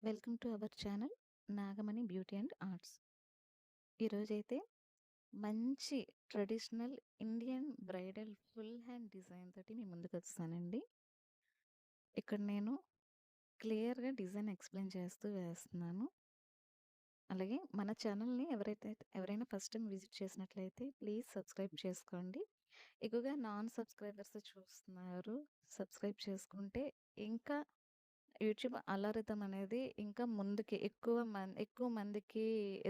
Welcome to our channel Nagamani beauty and arts. ఈరోజైతే మంచి traditional Indian bridal full hand design తోటి మీ ముందుకు వస్తానండి. ఇక్కడ నేను క్లియర్గా డిజైన్ ఎక్స్ప్లెయిన్ చేస్తూ వేస్తున్నాను. అలాగే మన ఛానల్ని ఎవరైనా ఫస్ట్ టైం విజిట్ చేసినట్లయితే ప్లీజ్ సబ్స్క్రైబ్ చేసుకోండి. ఎక్కువగా నాన్ సబ్స్క్రైబర్స్ చూస్తున్నారు. సబ్స్క్రైబ్ చేసుకుంటే ఇంకా యూట్యూబ్ అల్గారిథం అనేది ఇంకా ముందుకి ఎక్కువ మందికి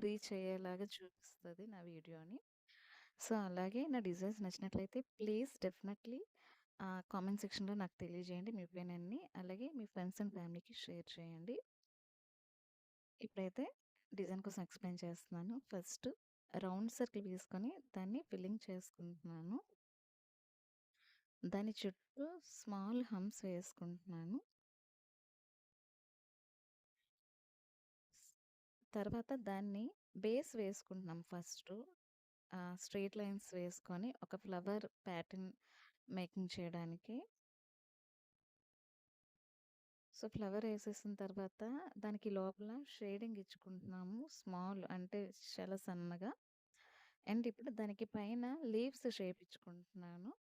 రీచ్ అయ్యేలాగా చూపిస్తది నా వీడియోని. సో, అలాగే నా డిజైన్స్ నచ్చినట్లయితే ప్లీజ్ డెఫినెట్‌లీ కామెంట్ సెక్షన్‌లో నాకు తెలియజేయండి మీ ఒపీనియన్‌ని. అలాగే మీ ఫ్రెండ్స్ అండ్ ఫ్యామిలీకి షేర్ చేయండి. ఇప్పుడైతే డిజైన్ కోసం ఎక్స్‌ప్లెయిన్ చేస్తున్నాను. ఫస్ట్ రౌండ్ సర్కిల్ గీసుకొని దాన్ని ఫిల్లింగ్ చేసుకుంటున్నాను. దాని చుట్టూ స్మాల్ హంప్స్ వేసుకుంటున్నాను. తర్వాత దాన్ని బేస్ వేసుకుంటున్నాం ఫస్టు. స్ట్రెయిట్ లైన్స్ వేసుకొని ఒక ఫ్లవర్ ప్యాటర్న్ మేకింగ్ చేయడానికి. సో, ఫ్లవర్ ఏసేసిన తర్వాత దానికి లోపల షేడింగ్ ఇచ్చుకుంటున్నాము. స్మాల్ అంటే చాలా సన్నగా. అండ్ ఇప్పుడు దానికి పైన లీవ్స్ షేప్ ఇచ్చుకుంటున్నాను.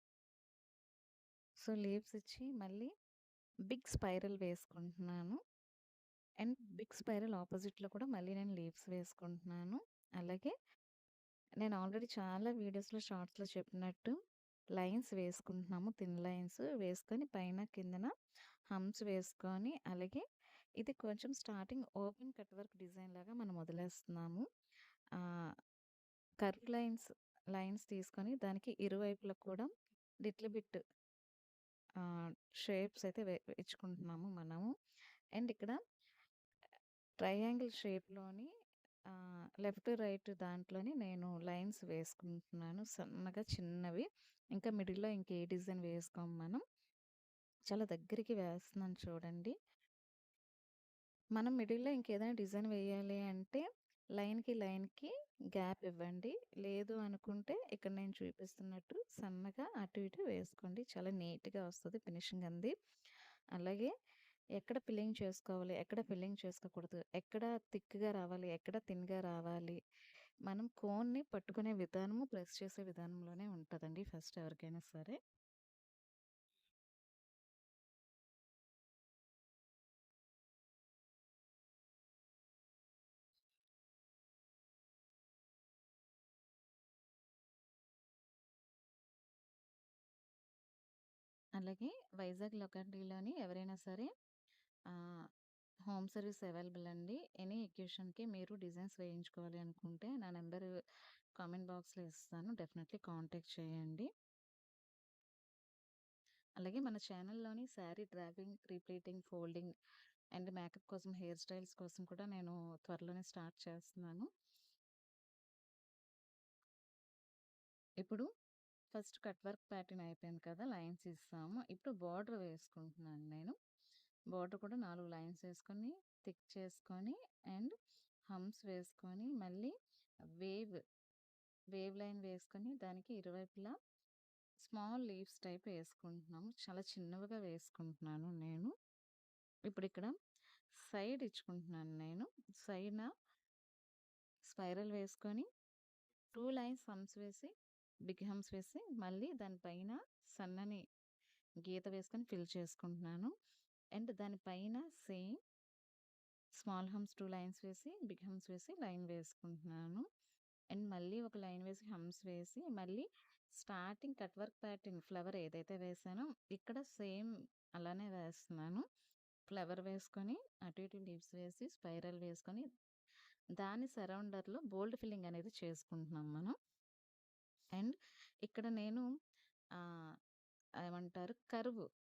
సో, లీవ్స్ ఇచ్చి మళ్ళీ బిగ్ స్పైరల్ వేసుకుంటున్నాను. అండ్ బిగ్ స్పైరల్ ఆపోజిట్‌లో కూడా మళ్ళీ నేను లీవ్స్ వేసుకుంటున్నాను. అలాగే నేను ఆల్రెడీ చాలా వీడియోస్‌లో, షార్ట్స్‌లో చెప్పినట్టు లైన్స్ వేసుకుంటున్నాము. థిన్ లైన్స్ వేసుకొని పైన, కిందన హంప్స్ వేసుకొని, అలాగే ఇది కొంచెం starting open cut work design లాగా మనం వదిలేస్తున్నాము. ఆహ్, కర్వ్ లైన్స్ తీసుకొని దానికి ఇరువైపులా కూడా లిటిల్ బిట్ షేప్స్ అయితే ఇచ్చుకుంటున్నాము మనము. అండ్ ఇక్కడ ట్రయాంగిల్ షేప్‌లోని లెఫ్ట్, రైట్ దాంట్లోని నేను లైన్స్ వేసుకుంటున్నాను. సన్నగా చిన్నవి. ఇంకా మిడిల్‌లో ఇంకే డిజైన్ వేసుకోము మనం. చాలా దగ్గరికి వేస్తున్నాను చూడండి. మనం మిడిల్‌లో ఇంకేదైనా డిజైన్ వేయాలి అంటే లైన్‌కి గ్యాప్ ఇవ్వండి. లేదు అనుకుంటే ఇక్కడ నేను చూపిస్తున్నట్టు సన్నగా అటు ఇటు వేసుకోండి. చాలా నీట్‌గా వస్తది ఫినిషింగ్ అంది. అలాగే ఎక్కడ ఫిల్లింగ్ చేసుకోవాలి, ఎక్కడ ఫిల్లింగ్ చేసుకోకూడదు, ఎక్కడ థిక్‌గా రావాలి, ఎక్కడ థిన్‌గా రావాలి. మనం కోన్‌ని పట్టుకునే విధానము, ప్రెస్ చేసే విధానంలోనే ఉంటదండి ఫస్ట్ ఎవరికైనా సరే. అలాగే వైజాగ్ లొకాలిటీలోని ఎవరైనా సరే ఆహ్, హోమ్ సర్వీస్ అవైలబుల్ అండి. ఎనీ అకేషన్‌కి మీరు డిజైన్స్ వేయించుకోవాలి అనుకుంటే నా నంబరు కామెంట్ బాక్స్‌లో ఇస్తాను. డెఫినెట్‌లీ కాంటాక్ట్ చేయండి. అలాగే మన ఛానల్‌లోని sari draping, pleating, folding and makeup కోసం, హెయిర్ స్టైల్స్ కోసం కూడా నేను త్వరలోనే స్టార్ట్ చేస్తున్నాను. ఇప్పుడు ఫస్ట్ కట్ వర్క్ ప్యాటర్న్ అయిపోయింది కదా! లైన్స్ ఇస్తాము. ఇప్పుడు బోర్డర్ వేసుకుంటున్నాను నేను. బోర్డర్ కూడా 4 లైన్స్ వేసుకొని, థిక్ చేసుకొని అండ్ హంప్స్ వేసుకొని, మళ్ళీ వేవ్, వేవ్ లైన్ వేసుకొని దానికి ఇరువైపులా స్మాల్ లీవ్స్ టైప్ వేసుకుంటున్నాము. చాలా చిన్నవిగా వేసుకుంటున్నాను నేను. ఇప్పుడిక్కడ సైడ్ ఇచ్చుకుంటున్నాను నేను. సైడ్‌న స్పైరల్ వేసుకొని 2 లైన్స్ హంప్స్ వేసి, బిగ్ హంప్స్ వేసి, మళ్ళీ దాని పైన సన్నని గీత వేసుకొని ఫిల్ చేసుకుంటున్నాను. అండ్ దాని పైన సేమ్ స్మాల్ హంప్స్ 2 లైన్స్ వేసి, బిగ్ హంప్స్ వేసి లైన్ వేసుకుంటున్నాను. అండ్ మళ్ళీ ఒక లైన్ వేసి, హంప్స్ వేసి, మళ్ళీ starting cut work pattern flower ఏదైతే వేసానో ఇక్కడ సేమ్ అలానే వేస్తున్నాను. ఫ్లవర్ వేసుకొని, అటు ఇటు లీవ్స్ వేసి, స్పైరల్ వేసుకొని, దాని సరౌండర్‌లో బోల్డ్ ఫిల్లింగ్ అనేది చేసుకుంటున్నాం మనం. అండ్ ఇక్కడ నేను ఆహ్, ఏమంటారు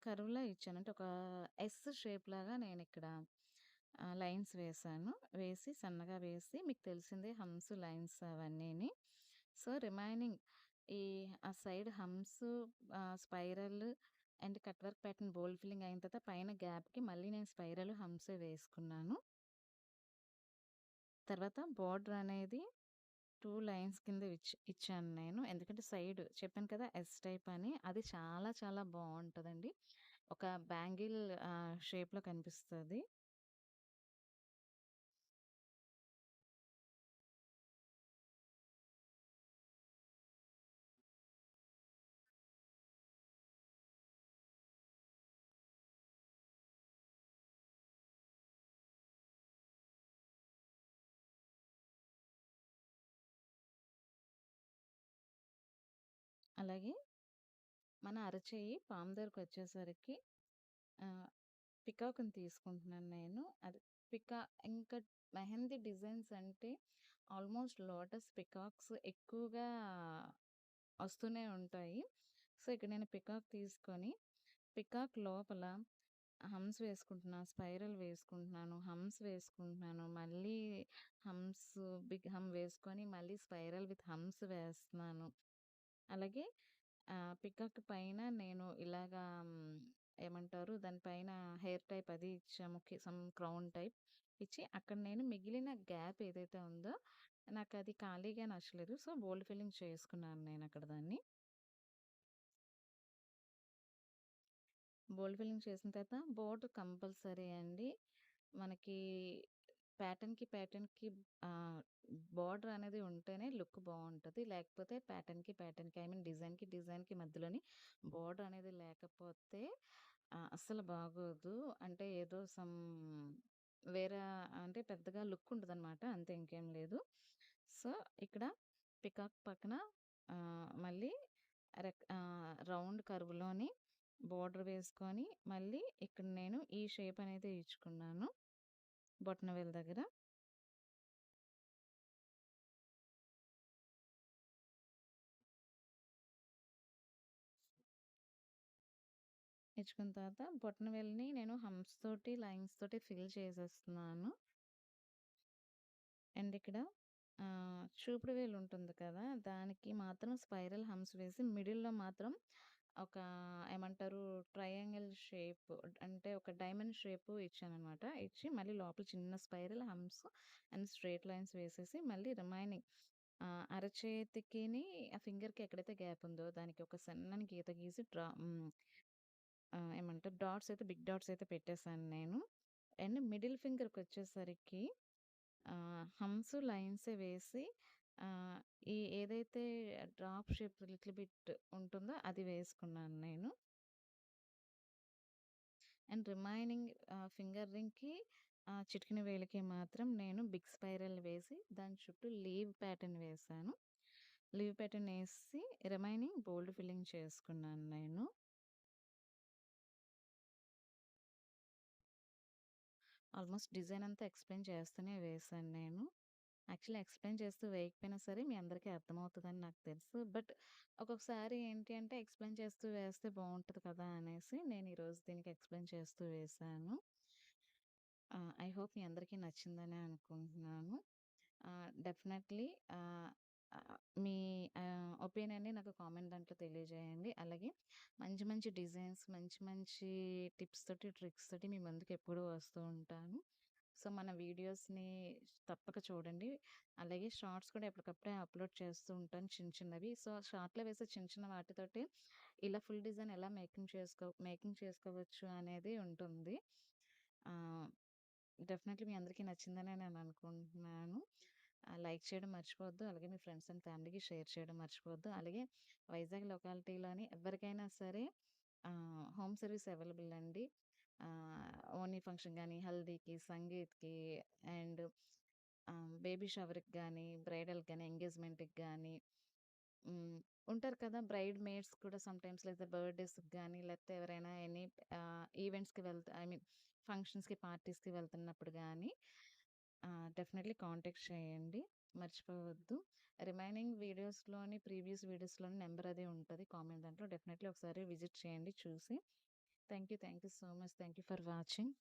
కర్వ్‌లా ఇచ్చాను. అంటే ఒక ఎస్ షేప్ లాగా నేనిక్కడ లైన్స్ వేశాను. వేసి సన్నగా వేసి మీకు తెలిసిందే హంప్స్, లైన్స్ అవన్నీని. సో, రిమైనింగ్ ఈ ఆ side humps, spiral and cut work pattern bold filling అయిన తర్వాత పైన గ్యాప్‌కి మళ్ళీ నేను స్పైరల్, హంప్సే వేసుకున్నాను. తర్వాత బోర్డర్ అనేది 2 లైన్స్ కింద ఇచ్చాను నేను. ఎందుకంటే సైడ్ చెప్పాను కదా! ఎస్ టైప్ అని. అది చాలా చాలా బావుంటదండి. ఒక బ్యాంగిల్ షేప్‌లో కనిపిస్తది. అలాగే మన అరచెయ్యి పాము దగ్గరకొచ్చేసరికి ఆహ్, పికాక్‌ని తీసుకుంటున్నాను నేను. అది పికా ఇంకా మెహందీ డిజైన్స్ అంటే ఆల్మోస్ట్ లోటస్ పికాక్స్ ఎక్కువగా వస్తూనే ఉంటాయి. సో, ఇక్కడ నేను పికాక్ తీసుకొని, పికాక్ లోపల హంస్ వేసుకుంటున్నా, స్పైరల్ వేసుకుంటున్నాను, హంస్ వేసుకుంటున్నాను. మళ్ళీ హంస్, బిగ్ హమ్ వేసుకొని, మళ్ళీ స్పైరల్ విత్ హంస్ వేస్తున్నాను. అలాగే పికాక్ పైన నేను ఇలాగా ఏమంటారు దాని పైన హెయిర్ టైప్ అది ఇచ్చాము. సమ్ క్రౌన్ టైప్ ఇచ్చి, అక్కడ నేను మిగిలిన గ్యాప్ ఏదైతే ఉందో, నాకది ఖాళీగా నచ్చలేదు. సో, బోల్డ్ ఫిల్లింగ్ చేసుకున్నాను నేనక్కడ దాన్ని. బోల్డ్ ఫిల్లింగ్ చేసిన తర్వాత బోర్డర్ కంపల్సరీ అండి. మనకి ప్యాటర్న్‌కి ఆహ్, బోర్డర్ అనేది ఉంటేనే లుక్ బావుంటది. లేకపోతే ప్యాటర్న్‌కి ఐ మీన్ డిజైన్‌కి మధ్యలోని బోర్డర్ అనేది లేకపోతే అస్సలు బాగోదు. అంటే ఏదో వేరే అంటే పెద్దగా లుక్ ఉండదనమాట. అంతే ఇంకేం లేదు. సో, ఇక్కడ పికాక్ పక్కన మళ్ళీ రౌండ్ కర్వ్‌లోని బోర్డర్ వేసుకొని, మళ్ళీ ఇక్కడ నేను ఈ షేప్ అనేది ఇచ్చుకున్నాను. బొటనవేలు దగ్గర. ఇచ్చుకున్న తర్వాత బొటనవేలుని నేను హంప్స్ తోటి, లైన్స్ తోటి ఫిల్ చేసేస్తున్నాను. అండ్ ఇక్కడ చూపుడు వేలు ఉంటుంది కదా! దానికి మాత్రం స్పైరల్ హంప్స్ వేసి మిడిల్‌లో మాత్రం ఒక ఏమంటారు ట్రయాంగిల్ షేప్ అంటే ఒక డైమండ్ షేప్ ఇచ్చాననమాట. ఇచ్చి మళ్ళీ లోపల చిన్న spiral humps and straight lines వేసేసి మళ్ళీ రిమైనింగ్ అరచేతికిని ఆ ఫింగర్‌కి ఎక్కడైతే గ్యాప్ ఉందో దానికి ఒక సన్నని గీత గీసి ఏమంటారు బిగ్ డాట్స్ అయితే పెట్టేసాను నేను. అండ్ మిడిల్ ఫింగర్‌కొచ్చేసరికి హంప్స్, లైన్సే వేసి ఆహ్, ఏదైతే డ్రాప్ షేప్ లిటిల్ బిట్ ఉంటుందో అది వేసుకున్నాను నేను. అండ్ రిమైనింగ్ ఫింగర్ రింగ్‌కి చిటికెన వేలికి మాత్రం నేను బిగ్ స్పైరల్ వేసి దాని చుట్టూ లీవ్ ప్యాటర్న్ వేశాను. లీవ్ ప్యాటర్న్ ఏసి రిమైనింగ్ బోల్డ్ ఫిల్లింగ్ చేసుకున్నాను నేను. ఆల్మోస్ట్ డిజైన్ అంతా ఎక్స్‌ప్లెయిన్ చేస్తూనే వేశాను నేను. యాక్చువల్లీ ఎక్స్‌ప్లెయిన్ చేస్తూ వేయకపోయినా సరే మీ అందరికీ అర్థమవుతదని నాకు తెలుసు. బట్ ఒక్కొక్కసారి ఏంటి అంటే ఎక్స్‌ప్లెయిన్ చేస్తూ వేస్తే బావుంటది కదా! అనేసి నేను ఈరోజు దీనికి ఎక్స్‌ప్లెయిన్ చేస్తూ వేశాను. ఐ హోప్ మీ అందరికీ నచ్చిందనే అనుకుంటున్నాను. డెఫినెట్‌లీ ఆహ్, ఆహ్, మీ ఒపీనియన్‌ని నాకు కామెంట్ దాంట్లో తెలియజేయండి. అలాగే మంచి మంచి డిజైన్స్, మంచి మంచి టిప్స్ తోటి, ట్రిక్స్ తోటి మీ ముందుకు ఎప్పుడూ వస్తూ ఉంటాను. సో, మన వీడియోస్‌ని తప్పక చూడండి. అలాగే షార్ట్స్ కూడా ఎప్పటికప్పుడే అప్‌లోడ్ చేస్తూ ఉంటాను చిన్న చిన్నవి. సో, షార్ట్‌లో వేసే చిన్న చిన్న వాటితోటి ఇలా ఫుల్ డిజైన్ ఎలా మేకింగ్ చేసుకోవచ్చు అనేది ఉంటుంది. ఆహ్, డెఫినెట్‌లీ మీ అందరికీ నచ్చిందనే నేను అనుకుంటున్నాను. లైక్ చేయడం మర్చిపోవద్దు. అలాగే మీ ఫ్రెండ్స్ అండ్ ఫ్యామిలీకి షేర్ చేయడం మర్చిపోవద్దు. అలాగే వైజాగ్ లొకాలిటీలోని ఎవరికైనా సరే హోమ్ సర్వీస్ అవైలబుల్ అండి. ఓణీ ఫంక్షన్ గానీ, హల్దీకి, సంగీత్‌కి అండ్ బేబీ షవర్‌కి గానీ, బ్రైడల్‌కి గానీ, ఎంగేజ్‌మెంట్‌కి గానీ హ్మ్. ఉంటారు కదా! బ్రైడ్ మేడ్స్ కూడా సమ్‌టైమ్స్ లేదా బర్త్‌డేస్‌కి గానీ, లేకపోతే ఎవరైనా ఈవెంట్స్‌కి ఐ మీన్ ఫంక్షన్స్‌కి, పార్టీస్‌కి వెళ్తున్నప్పుడు గానీ డెఫినెట్‌లీ కాంటాక్ట్ చేయండి. మర్చిపోవద్దు. రిమైనింగ్ ప్రీవియస్ వీడియోస్‌లోని నంబర్ అది ఉంటది కామెంట్ దాంట్లో. డెఫినెట్‌లీ ఒకసారి విజిట్ చేయండి చూసి. Thank you so much. Thank you for watching.